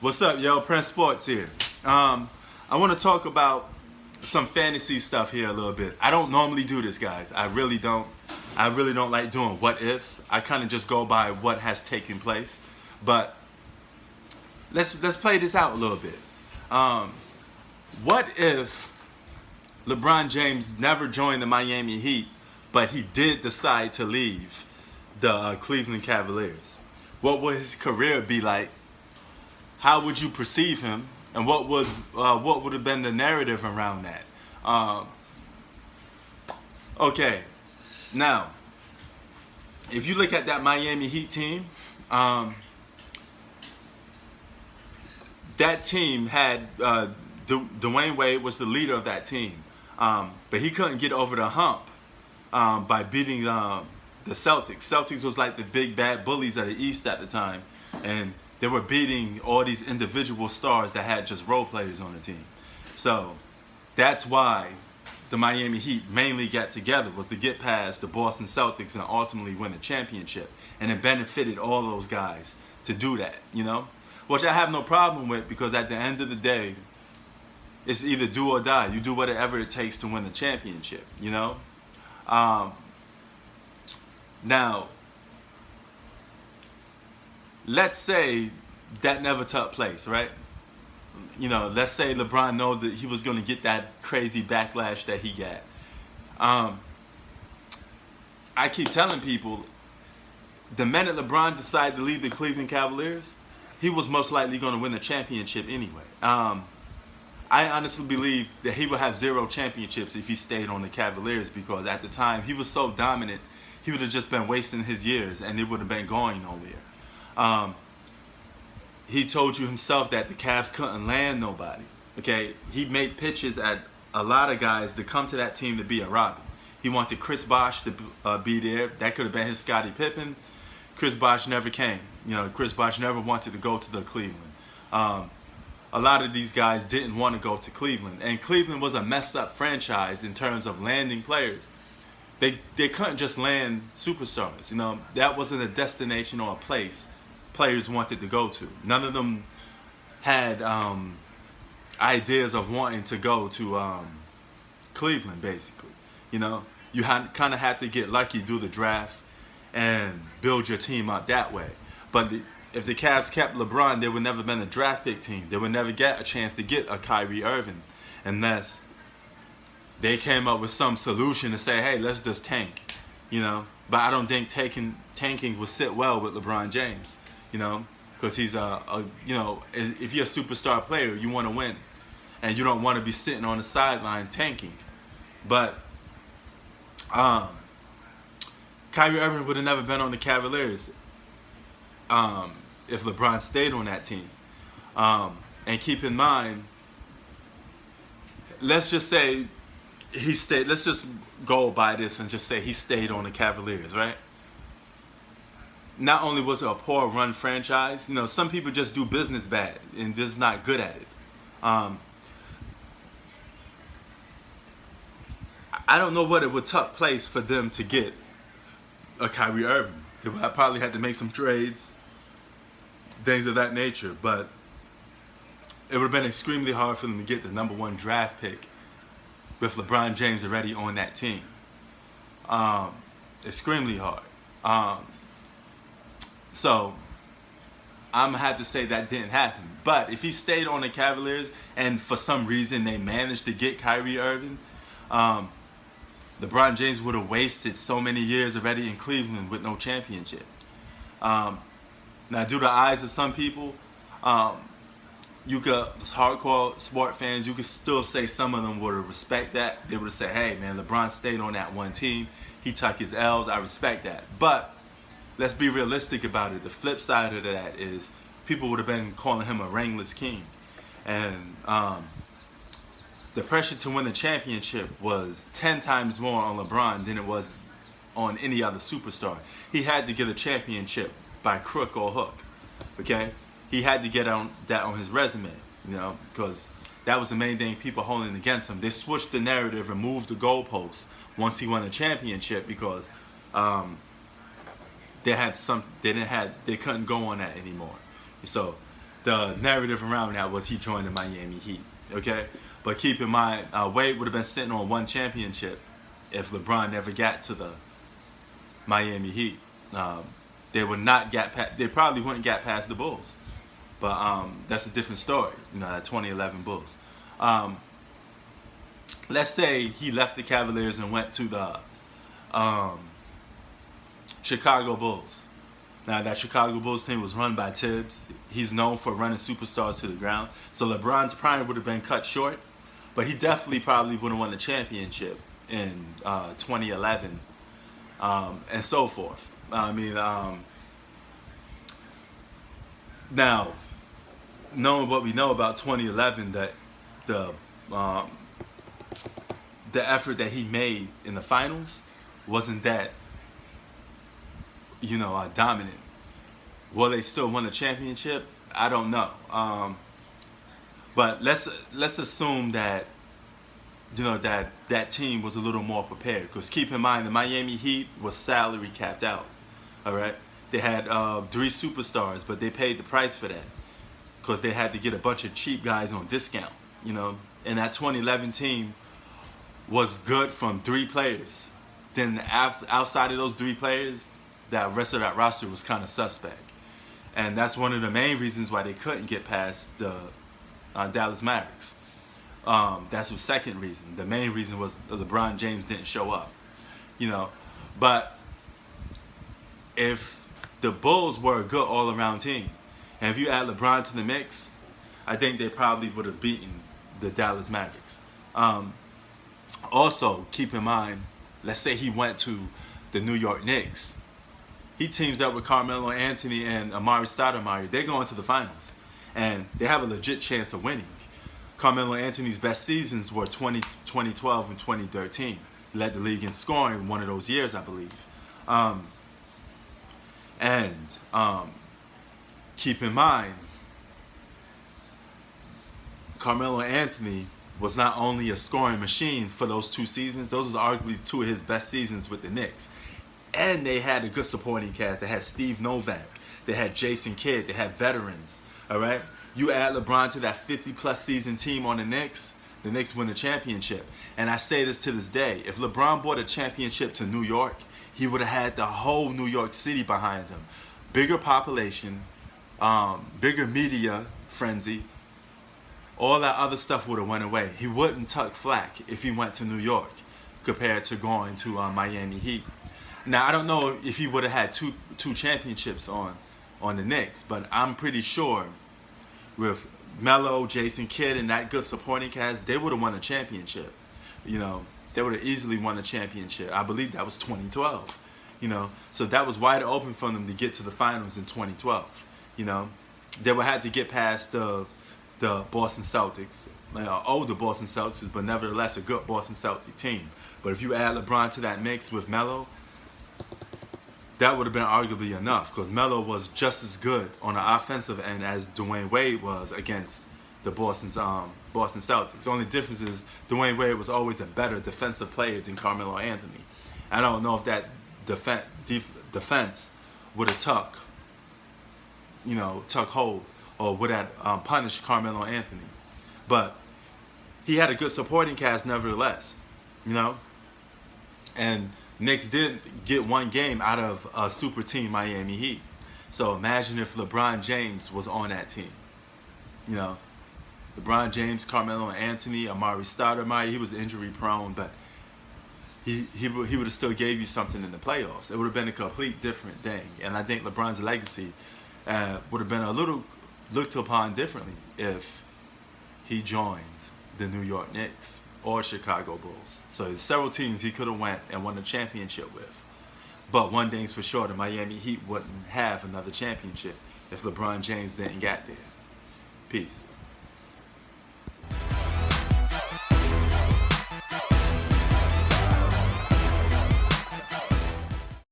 What's up, yo? Prince Sports here. I want to talk about some fantasy stuff here a little bit. I don't normally do this, guys. I really don't. I really don't like doing what ifs. I kind of just go by what has taken place. But let's play this out a little bit. What if LeBron James never joined the Miami Heat, but he did decide to leave the Cleveland Cavaliers? What would his career be like? How would you perceive him, and what would have been the narrative around that? Okay, now if you look at that Miami Heat team, that team had Dwayne Wade was the leader of that team, but he couldn't get over the hump by beating the Celtics. Celtics was like the big bad bullies of the East at the time, and they were beating all these individual stars that had just role players on the team. So that's why the Miami Heat mainly got together, was to get past the Boston Celtics and ultimately win the championship. And it benefited all those guys to do that, you know? Which I have no problem with, because at the end of the day, it's either do or die. You do whatever it takes to win the championship, you know? Now, let's say that never took place, right? You know, let's say LeBron knew that he was going to get that crazy backlash that he got. I keep telling people, the minute LeBron decided to leave the Cleveland Cavaliers, he was most likely going to win the championship anyway. I honestly believe that he would have 0 championships if he stayed on the Cavaliers, because at the time he was so dominant, he would have just been wasting his years and it would have been going nowhere. He told you himself that the Cavs couldn't land nobody. Okay, he made pitches at a lot of guys to come to that team to be a Robin. He wanted Chris Bosh to be there. That could have been his Scottie Pippen. Chris Bosh never came. You know, Chris Bosh never wanted to go to the Cleveland. A lot of these guys didn't want to go to Cleveland, and Cleveland was a messed up franchise in terms of landing players. They couldn't just land superstars. You know, that wasn't a destination or a place players wanted to go to. None of them had ideas of wanting to go to Cleveland, basically. You know, you kind of had to get lucky, do the draft, and build your team up that way. But if the Cavs kept LeBron, they would never been a draft pick team. They would never get a chance to get a Kyrie Irving unless they came up with some solution to say, hey, let's just tank, you know. But I don't think tanking would sit well with LeBron James, you know, because he's you know, if you're a superstar player, you want to win, and you don't want to be sitting on the sideline tanking. But Kyrie Irving would have never been on the Cavaliers if LeBron stayed on that team. And keep in mind, let's just say he stayed. Let's just go by this and just say he stayed on the Cavaliers, right? Not only was it a poor run franchise, you know, some people just do business bad and just not good at it. I don't know what it would take place for them to get a Kyrie Irving. They would probably have to make some trades, things of that nature, but it would have been extremely hard for them to get the #1 draft pick with LeBron James already on that team. Extremely hard. So I'm gonna have to say that didn't happen. But if he stayed on the Cavaliers and for some reason they managed to get Kyrie Irving, LeBron James would have wasted so many years already in Cleveland with no championship. Now, through the eyes of some people, you could, hardcore sport fans, you could still say some of them would respect that. They would say, hey, man, LeBron stayed on that one team. He took his L's. I respect that. But let's be realistic about it. The flip side of that is people would have been calling him a ringless king. And the pressure to win the championship was 10 times more on LeBron than it was on any other superstar. He had to get a championship by crook or hook, okay? He had to get that on his resume, you know, because that was the main thing people holding against him. They switched the narrative and moved the goalposts once he won the championship, because they couldn't go on that anymore. So the narrative around that was he joined the Miami Heat. Okay, but keep in mind, Wade would have been sitting on one championship if LeBron never got to the Miami Heat. They would not get. They probably wouldn't get past the Bulls. But that's a different story. You know, that 2011 Bulls. Let's say he left the Cavaliers and went to the Chicago Bulls. Now, that Chicago Bulls team was run by Tibbs. He's known for running superstars to the ground. So LeBron's prime would have been cut short. But he definitely probably would have won the championship in 2011 and so forth. I mean, now, knowing what we know about 2011, that the effort that he made in the finals wasn't that, dominant. Will they still win the championship? I don't know. But let's assume that that team was a little more prepared. Because keep in mind, the Miami Heat was salary capped out. All right, they had 3 superstars, but they paid the price for that because they had to get a bunch of cheap guys on discount. And that 2011 team was good from 3 players. Then outside of those 3 players, that rest of that roster was kind of suspect. And that's one of the main reasons why they couldn't get past the Dallas Mavericks. That's the second reason. The main reason was LeBron James didn't show up. But if the Bulls were a good all-around team, and if you add LeBron to the mix, I think they probably would have beaten the Dallas Mavericks. Also, keep in mind, let's say he went to the New York Knicks. He teams up with Carmelo Anthony and Amari Stoudemire. They're going to the finals, and they have a legit chance of winning. Carmelo Anthony's best seasons were 2012 and 2013. He led the league in scoring one of those years, I believe. And keep in mind, Carmelo Anthony was not only a scoring machine for those 2 seasons, those was arguably 2 of his best seasons with the Knicks. And they had a good supporting cast. They had Steve Novak. They had Jason Kidd. They had veterans. All right? You add LeBron to that 50-plus season team on the Knicks win the championship. And I say this to this day. If LeBron brought a championship to New York, he would have had the whole New York City behind him. Bigger population, bigger media frenzy. All that other stuff would have went away. He wouldn't tuck flack if he went to New York compared to going to Miami Heat. Now, I don't know if he would have had two championships on the Knicks, but I'm pretty sure with Melo, Jason Kidd, and that good supporting cast, they would have won the championship. They would have easily won the championship. I believe that was 2012. So that was wide open for them to get to the finals in 2012. They would have to get past the Boston Celtics, older Boston Celtics, but nevertheless a good Boston Celtic team. But if you add LeBron to that mix with Melo, that would have been arguably enough, because Melo was just as good on the offensive end as Dwayne Wade was against the Boston Celtics. The only difference is Dwayne Wade was always a better defensive player than Carmelo Anthony. I don't know if that defense would have tuck hold, or would have punished Carmelo Anthony. But he had a good supporting cast nevertheless, And Knicks did get one game out of a super team Miami Heat. So imagine if LeBron James was on that team. LeBron James, Carmelo Anthony, Amari Stoudemire, he was injury prone, but he would have still gave you something in the playoffs. It would have been a complete different thing. And I think LeBron's legacy would have been a little looked upon differently if he joined the New York Knicks or Chicago Bulls. So there's several teams he could have went and won a championship with. But one thing's for sure, the Miami Heat wouldn't have another championship if LeBron James didn't get there. Peace.